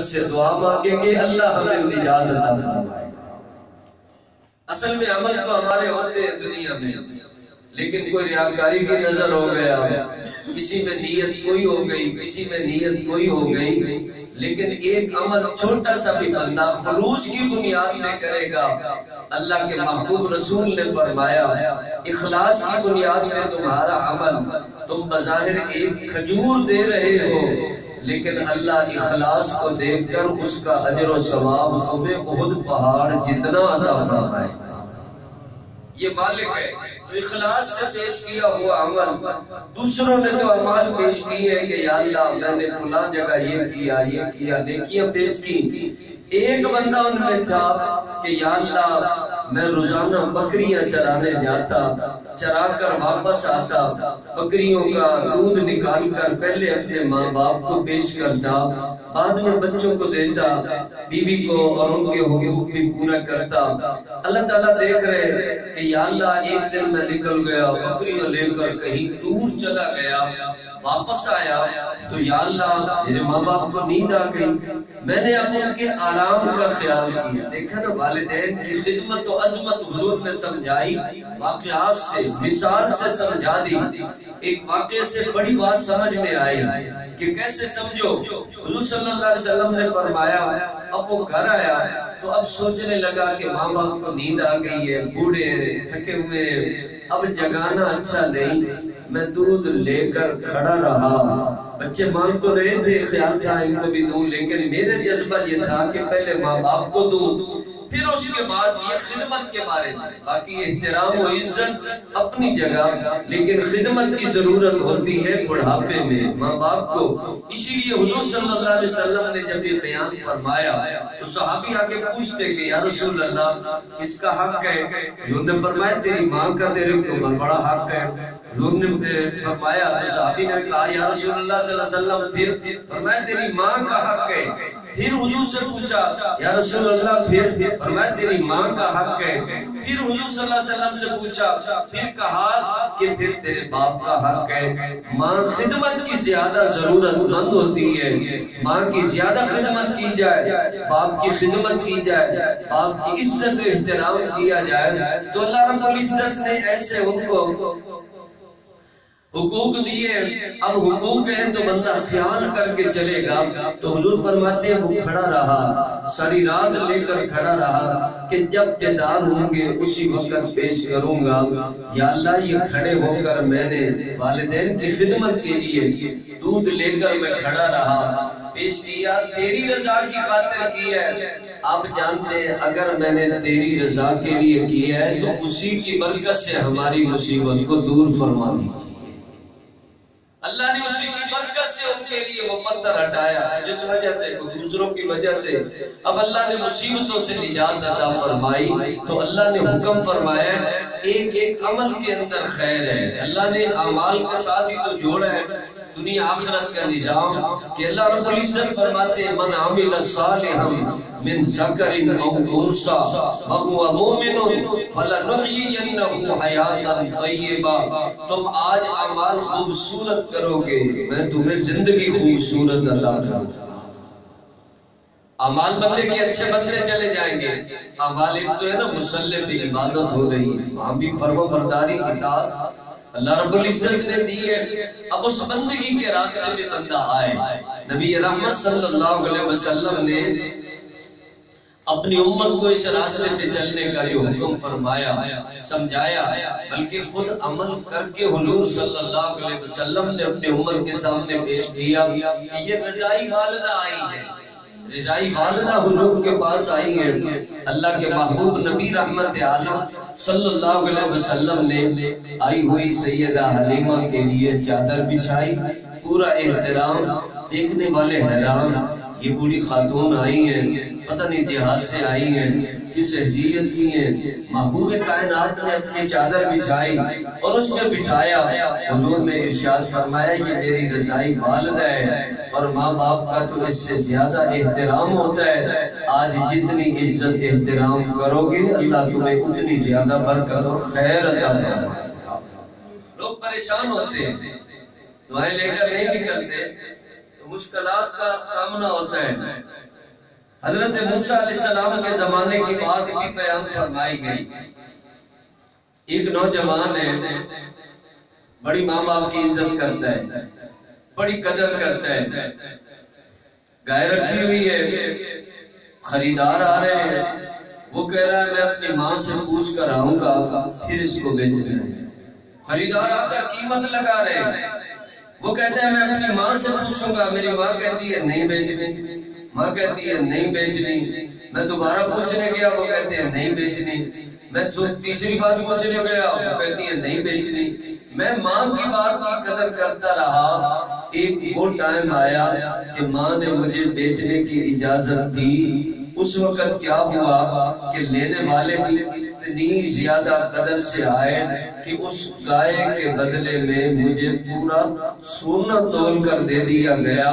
سے دعا مانگیں گے اللہ ہمیں نجات عطا فرمائے۔ اصل میں عمل تو ہمارے ہوتے ہیں دنیا میں، لیکن کوئی ریاکاری کی نظر ہو گیا، کسی میں نیت کوئی ہو گئی، کسی میں نیت کوئی ہو گئی، لیکن ایک عمل چھوٹا سا بھی بندہ خلوص کی بنیاد پہ کرے گا، اللہ کے محبوب رسول نے فرمایا اخلاص کی بنیاد پہ تمہارا عمل، تم بظاہر ایک کھجور دے رہے ہو لیکن اللہ اخلاص کو دیکھ کر اس کا اجر و ثواب تمہیں احد پہاڑ جتنا عطا فرمائے۔ یہ مالک ہے تو اخلاص سے پیش کیا ہوا عمل، دوسروں نے جو اعمال پیش کی ہے کہ یا اللہ میں نے فلاں جگہ یہ کیا نیکیاں پیش کی، ایک بندہ ان میں تھا کہ یا اللہ میں روزانہ بکریاں چرانے جاتا، چرا کر واپس آتا، بکریوں کا دودھ نکال کر پہلے اپنے ماں باپ کو پیش کرتا، بعد میں بچوں کو دیتا، بیوی کو اور ان کے حقوق بھی پورا کرتا۔ اللہ تعالیٰ دیکھ رہے ہیں کہ یا اللہ ایک دن میں نکل گیا، بکریاں لے کر کہیں دور چلا گیا، واپس آیا تو یا اللہ میرے ماں باپ کو نیند آ گئی، میں نے اپنے کے آرام کا خیال کیا۔ دیکھا نا والدین کی خدمت و عظمت حضور نے سمجھائی، واقعات سے مثال سے سمجھا دی۔ ایک واقعے سے بڑی بات سمجھ میں آئی کہ کیسے سمجھو، حضور صلی اللہ علیہ وسلم نے فرمایا اب وہ گھر آیا تو اب سوچنے لگا کہ ماں باپ کو نیند آ گئی ہے، بوڑھے تھکے ہوئے، اب جگانا اچھا نہیں، میں دودھ لے کر کھڑا رہا، بچے مانگ تو رہے تھے، خیال تھا ان کو بھی دوں، لیکن میرے جذبہ یہ تھا کہ پہلے ماں باپ کو دوں، پھر اس کے بعد یہ خدمت کے بارے میں۔ باقی احترام و عزت اپنی جگہ، لیکن خدمت کی ضرورت ہوتی ہے بڑھاپے میں ماں باپ کو۔ اسی لیے حضور صلی اللہ علیہ وسلم نے جب یہ بیان فرمایا تو صحابی آگے پوچھتے کہ یا رسول اللہ کس کا حق ہے؟ حضور نے فرمایا تیری ماں کا تیرے اوپر بڑا حق ہے۔ حضور نے فرمایا تو صحابی نے کہا یا رسول اللہ صلی اللہ علیہ وسلم پھر؟ فرمایا تیری ماں کا حق ہے۔ پھر حضور سے پوچھا یا رسول اللہ پھر؟ فرمایا تیری ماں کا حق ہے۔ پھر حضور صلی اللہ علیہ وسلم سے پوچھا، پھر کہا کہ پھر تیرے باپ کا حق ہے۔ ماں خدمت کی زیادہ ضرورت مند ہوتی ہے، ماں کی زیادہ خدمت کی جائے، باپ کی خدمت کی جائے، باپ کی عزت و احترام کیا جائے تو اللہ رب العزت نے ایسے ان کو حقوق دیے۔ اب حقوق ہیں تو بندہ خیال کر کے چلے گا، تو حضور فرماتے ہیں وہ کھڑا رہا، ساری رات لے کر کھڑا رہا کہ جب بیدار ہوں گے اسی وقت پیش کروں گا۔ یا اللہ یہ کھڑے ہو کر میں نے والدین کی خدمت کے لیے دودھ لے کر میں کھڑا رہا، پیش کیا، تیری رضا کی خاطر کیا ہے۔ آپ جانتے ہیں اگر میں نے تیری رضا کے لیے کیا ہے تو اسی کی برکت سے ہماری مصیبت کو دور فرما دیجیے۔ اللہ نے اسی کی برکت سے اس کے لیے وہ پتھر ہٹایا جس وجہ سے دوسروں کی وجہ سے اب اللہ نے مصیبتوں سے نجات عطا فرمائی۔ تو اللہ نے حکم فرمایا ایک ایک عمل کے اندر خیر ہے، اللہ نے اعمال کے ساتھ ہی تو جوڑا ہے دنیا آخرت کا نظام کہ اللہ رب العزت فرماتے ہیں من عمل صالحا من ذکر او انثى وهو مؤمن فلنحيينه حیاتا طیبہ۔ تم آج اعمال خوبصورت کرو گے میں تمہیں زندگی خوبصورت عطا کروں گا۔ اعمال بندے کے اچھے بدلے چلے جائیں گے، اعمال ایک تو ہے نا مصلی پہ عبادت ہو رہی ہے، وہاں بھی فرما برداری اطاعت اللہ رب العزت نے دی ہے۔ اب اس بندگی کے راستے پہ بندہ آئے، نبی رحمت صلی اللہ علیہ وسلم نے اپنی امت کو اس راستے سے چلنے کا جو حکم فرمایا سمجھایا، بلکہ خود عمل کر کے حضور صلی اللہ علیہ وسلم نے اپنی امت کے سامنے پیش کیا کہ یہ رضائی والدہ آئی ہے، رضائی والدہ حضور کے پاس آئی ہے۔ اللہ کے محبوب نبی رحمت عالم صلی اللہ علیہ وسلم نے آئی ہوئی سیدہ حلیمہ کے لیے چادر بچھائی، پورا احترام، دیکھنے والے حیران یہ بوڑھی خاتون آئی ہیں، پتہ نہیں دیہات سے آئی ہیں، کس حیثیت کی ہیں۔ محبوب کائنات نے اپنی چادر بچھائی اور اس میں بٹھایا، حضور نے ارشاد فرمایا یہ میری رضائی والدہ ہے اور ماں باپ کا تو اس سے زیادہ احترام ہوتا ہے، آج جتنی عزت احترام کرو گے اللہ تمہیں اتنی زیادہ برکت اور خیر عطا کرے گا۔ لوگ پریشان ہوتے ہیں، دعائیں لے کر نہیں نکلتے، تو مشکلات کا سامنا ہوتا ہے۔ حضرت موسیٰ علیہ السلام کے زمانے کی بات بھی بیان فرمائی گئی۔ ایک نوجوان ہے، بڑی ماں باپ کی عزت کرتا ہے، بڑی قدر کرتا ہے، گائے رکھی ہوئی ہے، خریدار آ رہے ہیں، وہ کہہ رہا ہے میں اپنی ماں سے پوچھ کر آؤں گا پھر اس کو بیچنا ہے۔ خریدار آ کر قیمت لگا رہے ہیں، وہ کہتا ہے میں اپنی ماں سے پوچھوں گا، میری ماں کہتی ہے نہیں بیچنی، ماں کہتی ہے نہیں بیچنی، میں دوبارہ پوچھنے گیا، وہ کہتے ہیں نہیں بیچنی، میں تیسری بات پوچھنے گیا، وہ کہتی ہے نہیں بیچنی۔ میں ماں کی بات کی قدر کرتا رہا، ایک وہ ٹائم آیا کہ ماں نے مجھے بیچنے کی اجازت دی۔ اس وقت کیا ہوا کہ لینے والے بھی اتنی زیادہ قدر سے آئے کہ اس گائے کے بدلے میں مجھے پورا سونا تول کر دے دیا گیا۔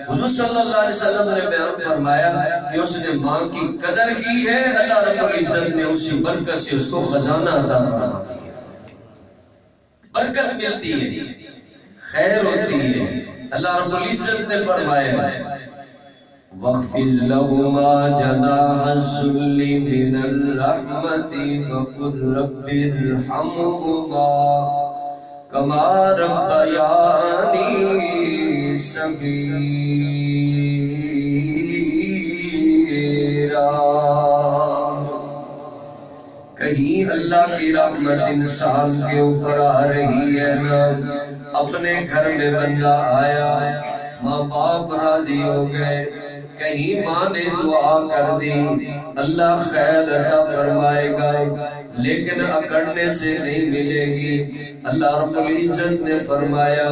حضور صلی اللہ علیہ وسلم نے بیان فرمایا کہ اس نے ماں کی قدر کی ہے، اللہ رب العزت نے اسی برکت سے اس کو خزانہ عطا فرما دیا۔ برکت ملتی ہے، خیر ہوتی ہے۔ اللہ رب العزت نے فرمایا وَاخْفِضْ لَهُمَا جَنَاحَ الذُّلِّ مِنَ الرَّحْمَةِ وَقُلْ رَبِّ ارْحَمْهُمَا كَمَا رَبَّيَانِي صَغِيرًا۔ کہیں اللہ کی رحمت انسان کے اوپر آ رہی ہے نا، اپنے گھر میں بندہ آیا، ماں باپ راضی ہو گئے، کہیں ماں نے دعا کر دی، اللہ خیر عطا فرمائے گا، لیکن اکڑنے سے نہیں ملے گی۔ اللہ رب العزت نے فرمایا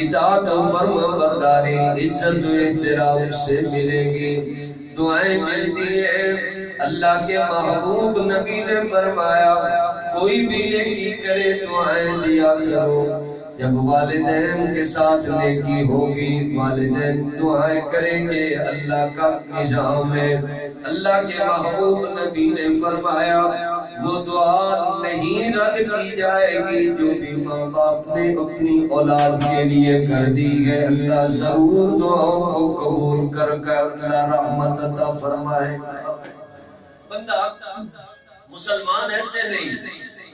اطاعت و فرما برداری عزت و احترام سے ملے گی، دعائیں ملتی ہیں۔ اللہ کے محبوب نبی نے فرمایا کوئی بھی نیکی کرے دعائیں دیا کرو، جب والدین کے ساتھ نیکی ہوگی والدین دعائیں کریں گے، اللہ کا نظام ہے۔ اللہ کے محبوب نبی نے فرمایا وہ دعا نہیں رد کی جائے گی جو بھی ماں باپ نے اپنی اولاد کے لیے کر دی ہے، اللہ ضرور دعاؤں کو قبول کر کر اللہ رحمت عطا فرمائے۔ بندہ مسلمان ایسے نہیں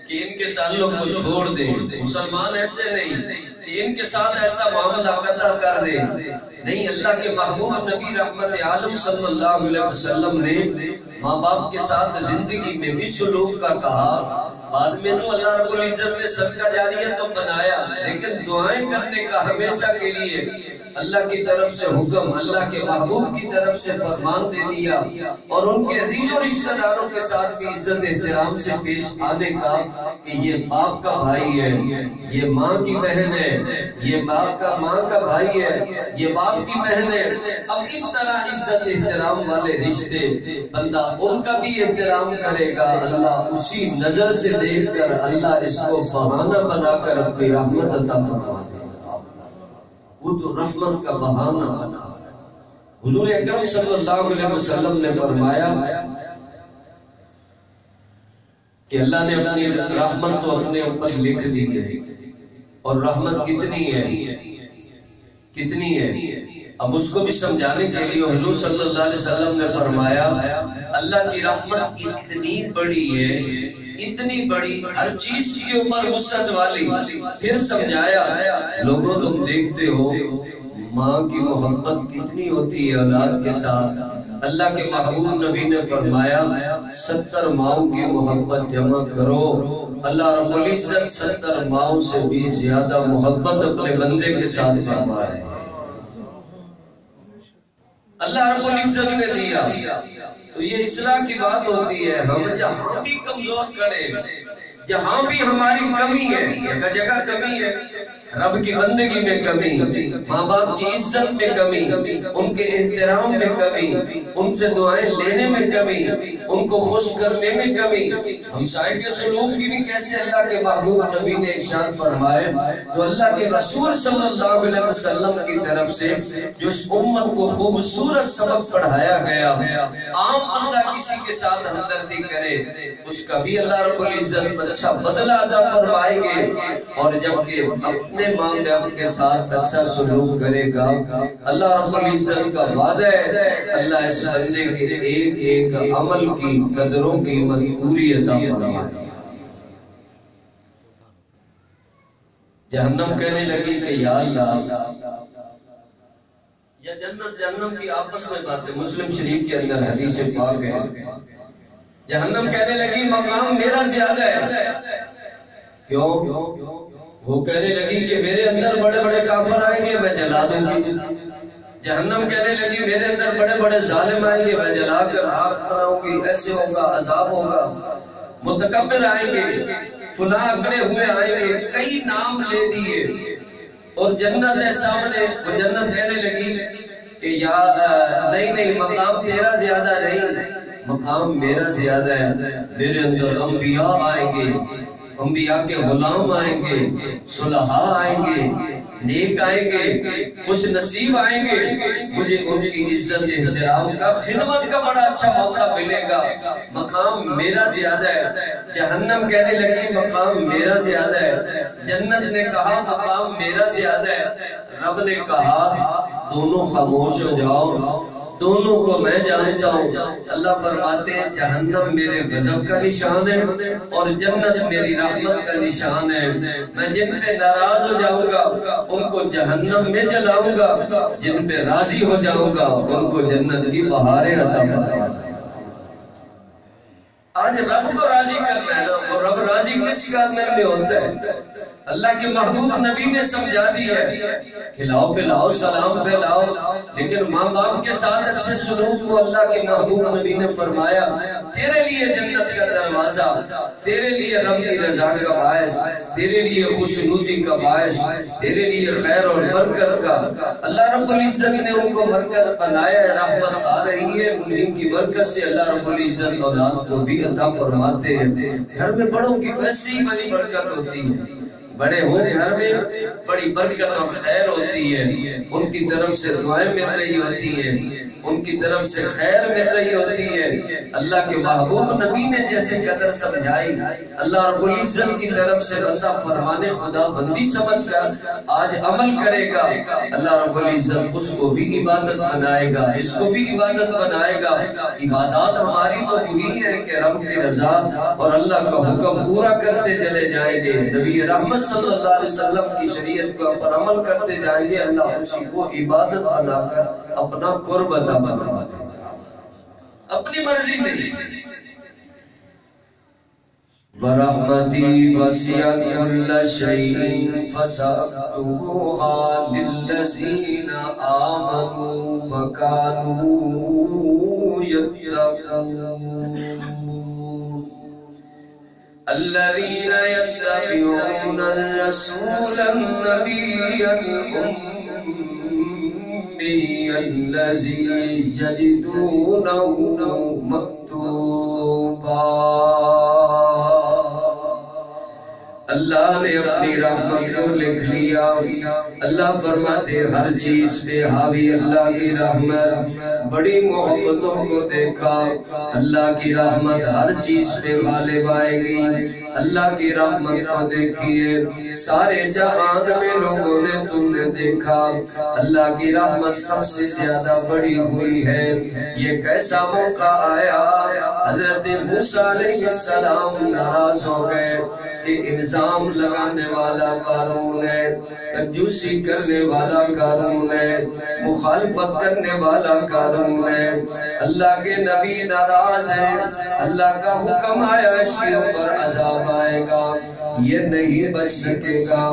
کہ ان کے تعلق کو چھوڑ دے، مسلمان ایسے نہیں کہ ان کے ساتھ ایسا معاملہ قطع کر دے، نہیں۔ اللہ کے محبوب نبی رحمت عالم صلی اللہ علیہ وسلم نے ماں باپ کے ساتھ زندگی میں بھی سلوک کا کہا، بعد میں تو اللہ رب العزت نے صدقہ جاریہ تو بنایا، لیکن دعائیں کرنے کا ہمیشہ کے لیے اللہ کی طرف سے حکم، اللہ کے محبوب کی طرف سے فرمان دے دیا، اور ان کے عزیز و رشتہ داروں کے ساتھ بھی عزت احترام سے پیش آنے کا کہ یہ باپ کا بھائی ہے، یہ ماں کی بہن ہے، یہ باپ کا ماں کا بھائی ہے، یہ باپ کی بہن ہے۔ اب اس طرح عزت احترام والے رشتے بندہ ان کا بھی احترام کرے گا، اللہ اسی نظر سے دیکھ کر اللہ اس کو بہانہ بنا کر اپنی رحمت عطا فرما دے، وہ تو رحمت کا بہانہ بنا۔ حضور اکرم صلی اللہ علیہ وسلم نے فرمایا کہ اللہ نے اپنی رحمت تو اپنے اوپر لکھ دی ہے، اور رحمت کتنی ہے، کتنی ہے، اب اس کو بھی سمجھانے کے لیے حضور صلی اللہ علیہ وسلم نے فرمایا اللہ کی رحمت اتنی بڑی ہے، اتنی بڑی، ہر چیز کے اوپر وسعت والی۔ پھر سمجھایا لوگوں تم دیکھتے ہو ماں کی محبت کتنی ہوتی ہے اولاد کے ساتھ، اللہ کے محبوب نبی نے فرمایا 70 ماؤں کی محبت جمع کرو، اللہ رب العزت 70 ماؤں سے بھی زیادہ محبت اپنے بندے کے ساتھ فرمائے۔ اللہ رب العزت نے دیا تو یہ اصلاح کی بات ہوتی ہے۔ ہم جہاں بھی کمزور کریں، جہاں بھی ہماری کمی ہے، جگہ جگہ کمی ہے، رب کی بندگی میں کمی، ماں باپ کی عزت میں کمی، ان کے احترام میں کمی، ان سے دعائیں لینے میں کمی، ان کو خوش کرنے میں کمی، ہمسائے کے سلوک کی بھی کیسے اللہ کے محبوب نبی نے ارشاد فرمائے، تو اللہ کے رسول صلی اللہ علیہ وسلم کی طرف سے جو اس امت کو خوبصورت سبق پڑھایا گیا، عام بندہ کسی کے ساتھ ہمدردی کرے اس کا بھی اللہ رب العزت اچھا بدلہ عطا فرمائیں گے، اور جبکہ اپنے اپنے ماں باپ کے ساتھ اچھا سلوک کرے گا، اللہ رب العزت کا وعدہ ہے اللہ اس بندے کے ایک ایک عمل کی قدروں کی پوری عطا فرمائے گا۔ جہنم کہنے لگی کہ یا اللہ، یا جنت جہنم کی آپس میں باتیں، مسلم شریف کے اندر حدیث پاک ہے، جہنم کہنے لگی مقام میرا زیادہ ہے۔ کیوں؟ وہ کہنے لگی کہ میرے اندر بڑے بڑے کافر آئیں گے، میں جلا دوں گی۔ جہنم کہنے لگی میرے اندر بڑے بڑے ظالم آئیں گے، میں جلا کر آگ بناؤں گی، ایسے ہوگا، عذاب ہوگا۔ متکبر آئیں گے، فلاں اکڑے ہوئے آئیں گے، کئی نام لے دیے۔ اور جنت ہے سامنے، وہ جنت کہنے لگی کہ یا نہیں مقام تیرا زیادہ نہیں، مقام میرا زیادہ ہے۔ میرے اندر انبیاء آئیں گے، انبیاء کے غلام آئیں گے، صلحاء آئیں گے، نیک آئیں گے، خوش نصیب آئیں گے، مجھے ان کی عزت احترام کا خدمت کا بڑا اچھا موقع ملے گا۔ مقام میرا زیادہ ہے۔ جہنم کہنے لگی مقام میرا زیادہ ہے۔ جنت نے کہا مقام میرا زیادہ ہے۔ رب نے کہا دونوں خاموش ہو جاؤ، دونوں کو میں جانتا ہوں۔ اللہ فرماتے ہیں جہنم میرے غضب کا نشان ہے اور جنت میری رحمت کا نشان ہے۔ میں جن پہ ناراض ہو جاؤں گا ان کو جہنم میں جلاؤں گا، جن پہ راضی ہو جاؤں گا ان کو جنت کی بہاریں عطا فرماؤں گا۔ آج رب کو راضی کرنا ہے نا، اور رب راضی کس کرنے میں ہوتا ہے؟ اللہ کے محبوب نبی نے سمجھا دی ہے، کھلاؤ پلاؤ سلام پلاؤ، لیکن ماں باپ کے ساتھ اچھے سلوک کو اللہ کے محبوب نبی نے فرمایا تیرے لیے جنت کا دروازہ، تیرے لیے رب کی رضا کا باعث، تیرے لیے خوشنودی کا باعث، تیرے لیے خیر اور برکت کا۔ اللہ رب العزت نے ان کو برکت بنایا ہے، رحمت آ رہی ہے، انہیں کی برکت سے اللہ رب العزت اولاد کو بھی عطا فرماتے ہیں۔ گھر میں بڑوں کی ویسے ہی بڑی برکت ہوتی ہے، بڑے ہوں گھر میں بڑی برکت اور خیر ہوتی ہے، ان کی طرف سے دعائیں مل رہی ہوتی ہیں، ان کی طرف سے خیر مل رہی ہوتی ہے۔ اللہ کے محبوب نبی نے جیسے قدر سمجھائی، اللہ رب العزت کی طرف سے بسا فرمان خدا بندی سمجھ کر آج عمل کرے گا، اللہ رب العزت اس کو بھی عبادت بنائے گا، اس کو بھی عبادت بنائے گا۔ عبادات ہماری تو یہی ہے کہ رب کی رضا اور اللہ کا حکم پورا کرتے چلے جائیں گے، نبی رحمت صلی اللہ علیہ وسلم کی شریعت پر عمل کرتے جائیں گے، اللہ اسی کو عبادت بنا کر اپنا قرب عطا فرما دے گا، اپنی مرضی نہیں۔ وَرَحْمَتِي وَسِعَتْ كُلَّ شَيْءٍ فَسَأَكْتُبُهَا لِلَّذِينَ آمَنُوا وَكَانُوا يَتَّقُونَ الذين يتبعون الرسول النبي الأمي الذي يجدونه مكتوبا۔ اللہ نے اپنی رحمت کو لکھ لیا۔ اللہ فرماتے ہر چیز پہ حاوی اللہ کی رحمت، بڑی محبتوں کو دیکھا، اللہ کی رحمت ہر چیز پہ غالب آئے گی۔ اللہ کی رحمت کو دیکھیے، سارے جہان میں لوگوں نے تم نے دیکھا، اللہ کی رحمت سب سے زیادہ بڑی ہوئی ہے۔ یہ کیسا موقع آیا، حضرت موسیٰ علیہ السلام ناراض ہو گئے کہ الزام لگانے والا قارون ہے، کنجوسی کرنے والا قارون ہے، مخالفت کرنے والا قارون ہے، اللہ کے نبی ناراض ہیں، اللہ کا حکم آیا اس کے اوپر عذاب آئے گا، یہ نہیں بچ سکے گا۔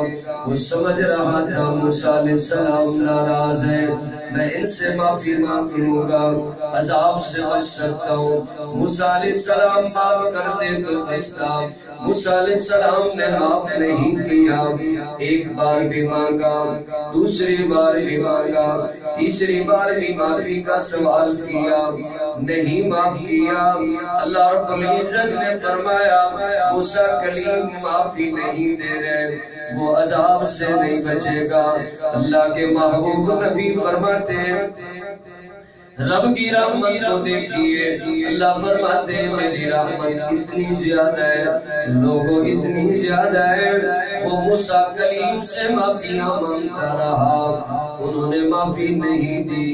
وہ سمجھ رہا تھا موسیٰ علیہ السلام ناراض ہیں، میں ان سے معافی مانگ لوں گا، عذاب سے بچ سکتا ہوں۔ موسیٰ علیہ السلام معاف کرتے تو بچتا، موسیٰ علیہ السلام نے معاف نہیں کیا، ایک بار بھی مانگا، دوسری بار بھی مانگا، تیسری بار بھی معافی کا سوال کیا، نہیں معاف کیا۔ اللہ رب العزت نے فرمایا موسیٰ کلیم معافی نہیں دے رہے، وہ عذاب سے نہیں بچے گا۔ اللہ کے محبوب نبی فرماتے ہیں رب کی رحمت کو دیکھیے، اللہ فرماتے ہیں میری رحمت اتنی زیادہ ہے، لوگوں اتنی زیادہ ہے، وہ موسیٰ کلیم سے معافیاں مانگتا رہا، انہوں نے معافی نہیں دی۔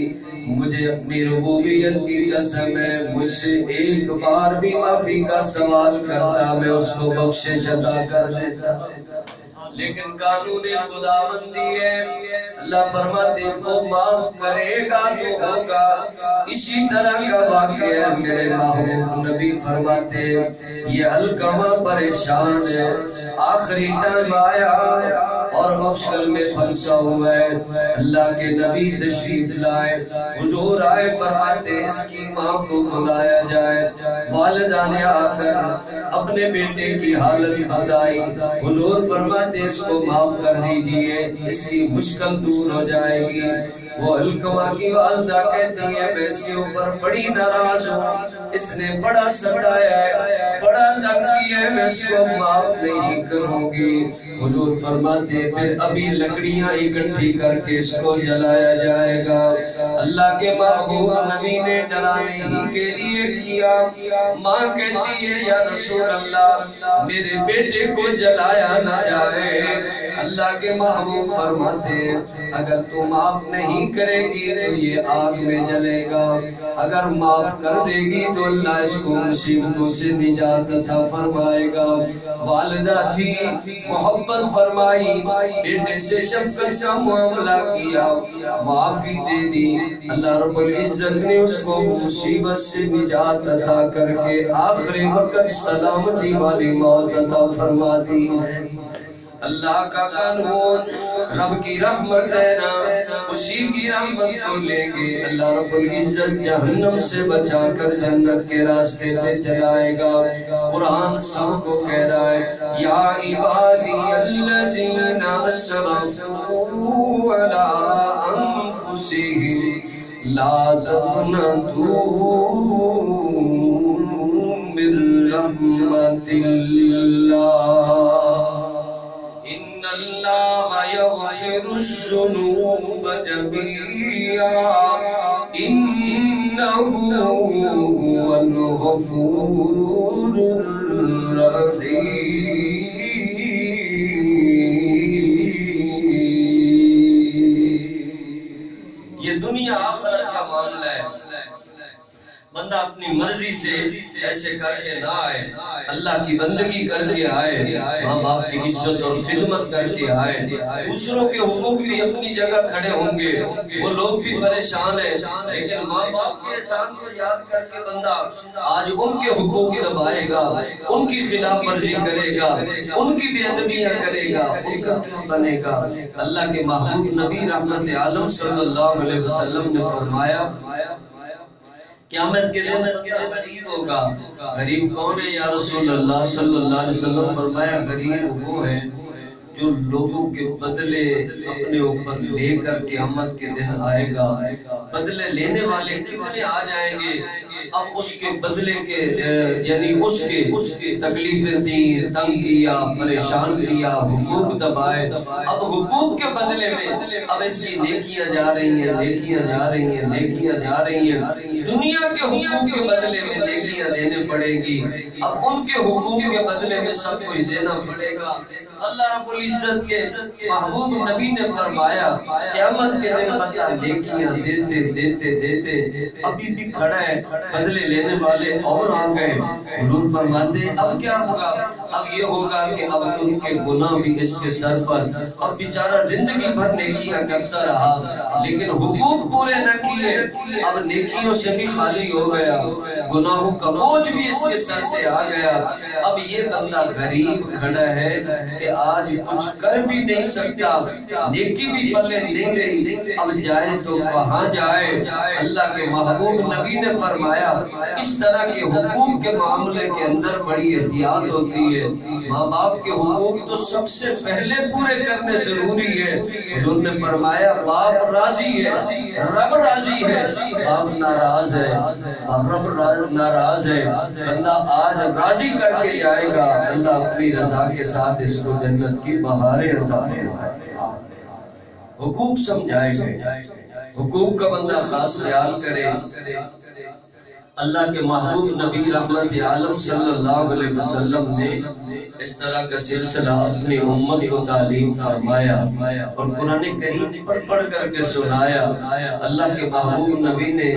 مجھے اپنی ربوبیت کی قسم ہے، مجھ سے ایک بار بھی معافی کا سوال کرتا میں اس کو بخشش عطا کر دیتا، لیکن قانون خداوندی ہے، اللہ فرماتے وہ معاف کرے گا تو ہوگا۔ اسی طرح کا واقعہ ہے، میرے محبوب نبی فرماتے یہ علقمہ پریشان ہے، آخری ٹائم آیا اور مشکل میں پھنسا ہوا ہے، اللہ کے نبی تشریف لائے، حضور آئے، فرماتے اس کی ماں کو بلایا جائے۔ والدہ نے آ کر اپنے بیٹے کی حالت بتائی، حضور فرماتے اس کو معاف کر دیجئے، اس کی مشکل دور ہو جائے گی۔ وہ علقمہ کی والدہ کہتی ہے میں اس کے اوپر بڑی ناراض ہوں، اس نے بڑا ستایا ہے، بڑا تنگ کیا ہے، میں اس کو معاف نہیں کروں گی۔ حضور فرماتے پھر ابھی لکڑیاں اکٹھی کر کے اس کو جلایا جائے گا۔ اللہ کے محبوب نبی نے ڈرانے ہی کے لیے کیا، ماں کہتی ہے یا رسول اللہ میرے بیٹے کو جلایا نہ جائے۔ اللہ کے محبوب فرماتے اگر تو معاف نہیں کرے گی تو یہ آگ میں جلے گا، اگر معاف کر دے گی تو اللہ اس کو مصیبتوں سے نجات عطا فرمائے گا۔ والدہ تھی، محبت فرمائی، بیٹے سے شفقت کا معاملہ کیا، معافی دے دی، اللہ رب العزت نے اس کو مصیبت سے نجات عطا کر کے آخری وقت سلامتی والی موت عطا فرما دی۔ اللہ کا قانون، رب کی رحمت ہے نا، اسی کی رحمت کو لے کے اللہ رب العزت جہنم سے بچا کر جنت کے راستے پہ چلائے گا۔ قرآن سب کو کہہ رہا ہے یا عبادی الذین اسرفوا علی انفسہم لا تقنطوا من رحمت اللہ اللہ یغفر الذنوب جميعا انہ هو الغفور الرحیم۔ یہ دنیا آخرت کا معاملہ ہے، بندہ اپنی مرضی سے ایسے کر کے نہ آئے، اللہ کی بندگی کر کے آئے، ماں باپ کی عزت اور خدمت کر کے آئے، دوسروں کے حقوق بھی اپنی جگہ کھڑے ہوں گے، وہ لوگ بھی پریشان ہیں، لیکن ماں باپ کے احسان کو یاد کر کے بندہ آج ان کے حقوق دبائے گا، ان کی خلاف ورزی کرے گا، ان کی بے ادبیاں کرے گا، ان کا کیا بنے گا؟ اللہ کے محبوب نبی رحمت عالم صلی اللہ علیہ وسلم نے فرمایا قیامت کے دن غریب ہوگا۔ غریب کون ہے یا رسول اللہ صلی اللہ علیہ وسلم؟ فرمایا غریب وہ ہے جو لوگوں کے بدلے اپنے اوپر لے کر قیامت کے دن آئے گا۔ بدلے لینے والے کتنے آ جائیں گے، اب اس کے بدلے کے یعنی اس کے تکلیفیں دی، تنگ کیا، پریشان کیا، حقوق دبائے، اب حقوق کے بدلے میں اب اس کی نیکیاں جا رہی ہیں، نیکیاں جا رہی ہیں، نیکیاں جا رہی ہیں، دنیا کے حقوق کے بدلے میں نیکیاں دینے پڑے گی، اب ان کے حقوق کے بدلے میں سب کچھ دینا پڑے گا۔ اللہ رب العزت کے محبوب نبی نے فرمایا قیامت کے دن بندہ نیکیاں دیتے دیتے دیتے ابھی بھی کھڑا ہے، بدلے لینے والے اور آ گئے۔ حضور فرماتے ہیں اب کیا ہوگا؟ اب یہ ہوگا کہ اب ان کے گناہ بھی اس کے سر پر، اب بیچارہ زندگی بھر نیکیاں کرتا رہا لیکن حقوق پورے نہ کیے، اب نیکیوں سے بھی خالی ہو گیا، گناہوں کا بوجھ بھی اس کے سر سے آ گیا۔ اب یہ بندہ غریب کھڑا ہے کہ آج کچھ کر بھی نہیں سکتا، نیکی بھی پلے نہیں رہی، اب جائے تو کہاں جائے؟ اللہ کے محبوب نبی نے فرمایا اس طرح کے حقوق کے معاملے کے اندر بڑی احتیاط ہوتی ہے۔ ماں باپ کے حقوق تو سب سے پہلے پورے کرنے ضروری ہے۔ حضور نے فرمایا باپ راضی ہے، رب راضی ہے، باپ ناراض ہے، رب ناراض ہے، بندہ آج راضی کر کے جائے گا، اللہ اپنی رضا کے ساتھ اس کو جنت کی بہاریں عطا فرمائے گا۔ حقوق سمجھائے گئے، حقوق کا بندہ خاص خیال کرے۔ اللہ کے محبوب نبی رحمت عالم صلی اللہ علیہ وسلم نے اس طرح کا سلسلہ اپنی امت کو تعلیم فرمایا اور قرآن کریم پڑھ کر کے سنایا۔ اللہ کے محبوب نبی نے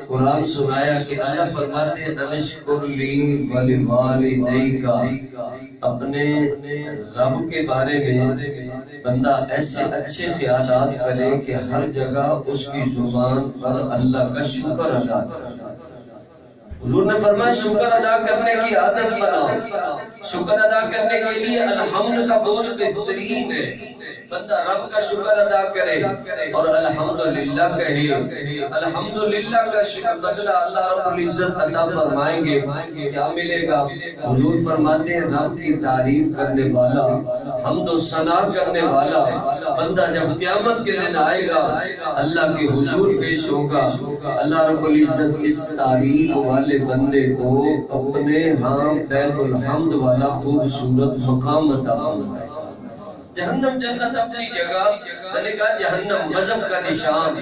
قرآن سنایا کہ اللہ فرماتے ہیں انشکر لی ولوالدیک، اپنے رب کے بارے میں بندہ ایسے اچھے خیالات کرے کہ ہر جگہ اس کی زبان پر اللہ کا شکر ادا کرے۔ حضور نے فرمایا شکر ادا کرنے کی عادت بناؤ۔ شکر ادا کرنے کے لیے الحمد کا بول بہترین ہے۔ بندہ رب کا شکر ادا کرے اور الحمدللہ کہے۔ الحمدللہ کا شکر بدلہ اللہ رب العزت عطا فرمائیں گے۔ کیا ملے گا؟ حضور فرماتے ہیں رب کی تعریف کرنے والا، حمد و ثنا کرنے والا بندہ جب قیامت کے دن آئے گا، اللہ کے حضور پیش ہوگا، اللہ رب العزت اس تعریف والے بندے کو اپنے ہاں بیت الحمد والا خوبصورت مقام عطا فرمائے۔ جہنم جنت اپنی جگہ، میں نے کہا جہنم غضب کا نشان،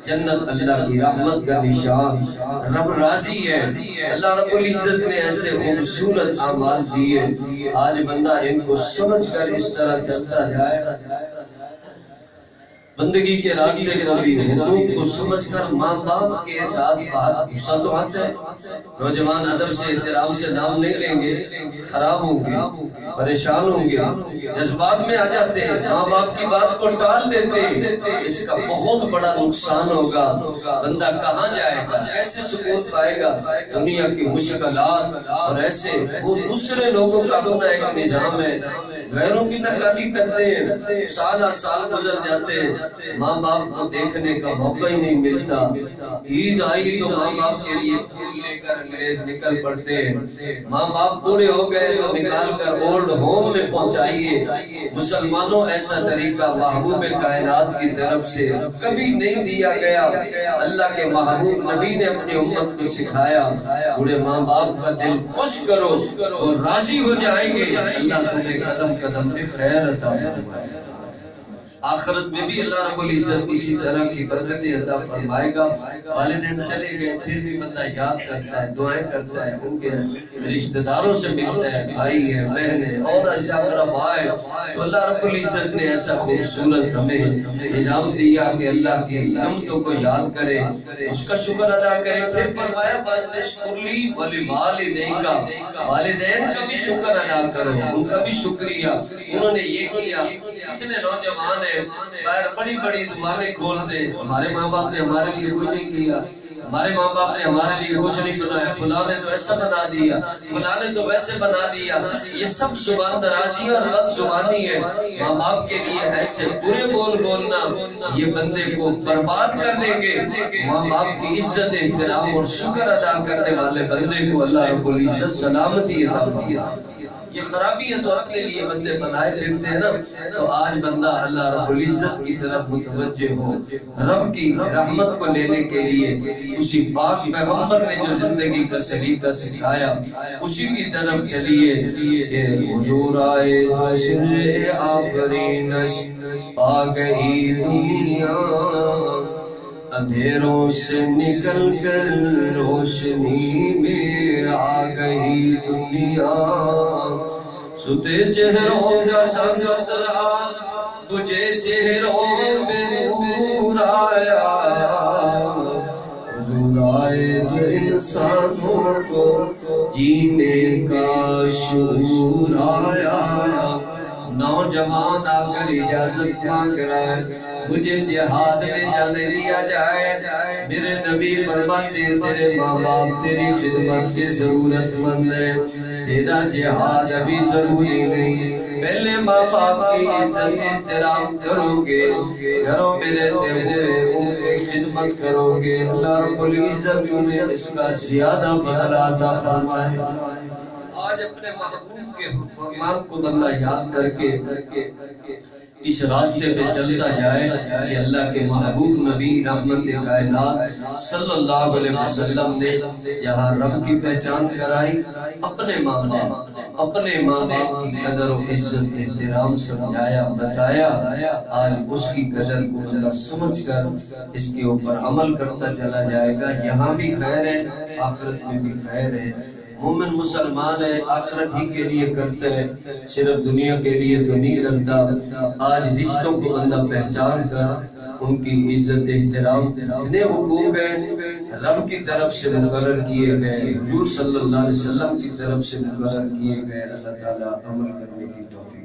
جنت اللہ کی رحمت کا نشان۔ رب راضی ہے، اللہ رب العزت نے ایسے خوبصورت اعمال دیے۔ آج بندہ ان کو سمجھ کر اس طرح چلتا جائے، بندگی کے راستے کے نبی حقوق کو سمجھ کر ماں باپ کے ساتھ بات غصہ تو آتا ہے۔ نوجوان ادب سے احترام سے نام نہیں لیں گے، خراب ہوں گے، پریشان ہوں گے، جذبات میں آ جاتے ہیں، ماں باپ کی بات کو ٹال دیتے ہیں، اس کا بہت بڑا نقصان ہوگا۔ بندہ کہاں جائے گا، کیسے سکون پائے گا؟ دنیا کی مشکلات اور ایسے وہ دوسرے لوگوں کا اپنا ایک نظام ہے، غیروں کی نکالی کرتے ہیں، سالہ سال گزر جاتے ہیں، ماں باپ کو دیکھنے کا موقع ہی نہیں ملتا۔ عید آئی تو ماں باپ کے لیے پھول لے کر انگریز نکل پڑتے ہیں، ماں باپ بوڑھے ہو گئے تو نکال کر اولڈ ہوم میں پہنچائیے۔ مسلمانوں ایسا طریقہ محبوب کائنات کی طرف سے کبھی نہیں دیا گیا۔ اللہ کے محبوب نبی نے اپنی امت کو سکھایا، بوڑھے ماں باپ کا دل خوش کرو اور راضی ہو جائیں گے، اللہ تمہیں قدم قدم پہ خیر عطا فرمائے۔ آخرت میں بھی اللہ رب العزت اسی طرح کی برکتیں عطا فرمائے گا۔ والدین چلے گئے پھر بھی بندہ یاد کرتا ہے، دعائیں کرتا ہے، ان کے رشتہ داروں سے ملتا ہے، بھائی ہے، بہن ہے اور ایسے اقرباء ہے، تو اللہ رب العزت نے ایسا خوبصورت ہمیں نظام دیا کہ اللہ کی نعمتوں کو یاد کرے، اس کا شکر ادا کرے۔ پھر فرمایا وَاشْكُرْ لِي وَلِوَالِدَيْكَ، والدین کا بھی شکر ادا کرو، ان کا بھی شکریہ، انہوں نے یہ کیا۔ کتنے نوجوان ہیں باہر بڑی بڑی دکانیں کھولتے، ہمارے ماں باپ نے ہمارے لیے کوئی نہیں کیا، ہمارے ماں باپ نے ہمارے لیے کچھ نہیں بنایا، فلاں نے تو ایسا بنا دیا، فلاں نے تو ویسے بنا دیا۔ یہ سب زبان درازی اور بد زبانی ہے۔ ماں باپ کے لیے ایسے برے بول بولنا یہ بندے کو برباد کر دیں گے۔ ماں باپ کی عزت احترام اور شکر ادا کرنے والے بندے کو اللہ رب العزت سلامتی عطا فرمائے۔ یہ خرابی ہے تو اپنے لیے بندے بنائے پھرتے ہیں نا، تو آج بندہ اللہ رب العزت کی طرف متوجہ ہو، رب کی رحمت کو لینے کے لیے اسی پاک پیغمبر نے جو زندگی کا سلیقہ سکھایا اسی کی طرف چلیے کہ حضور آئے تو سر آفرینش آ گئی دنیا، اندھیروں سے نکل کر روشنی میں آ گئی دنیا، ستے چہروں کا سنگسرا بجھے چہروں پہ نور آیا، حضور آئے تو انسانوں کو جینے کا شعور آیا۔ نوجوان آ کر اجازت مانگ رہا ہے، مجھے جہاد میں جانے دیا جائے۔ میرے نبی فرماتے ہیں تیرے ماں باپ تیری خدمت کے ضرورت مند ہے، تیرا جہاد ابھی ضروری نہیں، پہلے ماں باپ کی عزت احترام کرو گے، گھروں میں رہتے ہوئے ان کی خدمت کرو گے، اللہ رب العزت تمہیں اس کا زیادہ بدلہ عطا فرمائے۔ آج اپنے محبوب کے فرمان کو بندہ یاد کر کے اس راستے پہ چلتا جائے کہ اللہ کے محبوب نبی رحمت کائنات صلی اللہ علیہ وسلم نے جہاں رب کی پہچان کرائی، اپنے ماں باپ کی قدر و عزت احترام سمجھایا بتایا، آج اس کی قدر کو ذرا سمجھ کر اس کے اوپر عمل کرتا چلا جائے گا، یہاں بھی خیر ہے آخرت میں بھی خیر ہے۔ مومن مسلمان ہے، آخرت ہی کے لیے کرتے ہیں، صرف دنیا کے لیے تو نہیں کرتا۔ آج رشتوں کو بندہ پہچان کر ان کی عزت احترام، اتنے حقوق ہیں رب کی طرف سے مقرر کیے گئے، حضور صلی اللہ علیہ وسلم کی طرف سے مقرر کیے گئے، اللہ تعالیٰ عمل کرنے کی توفیق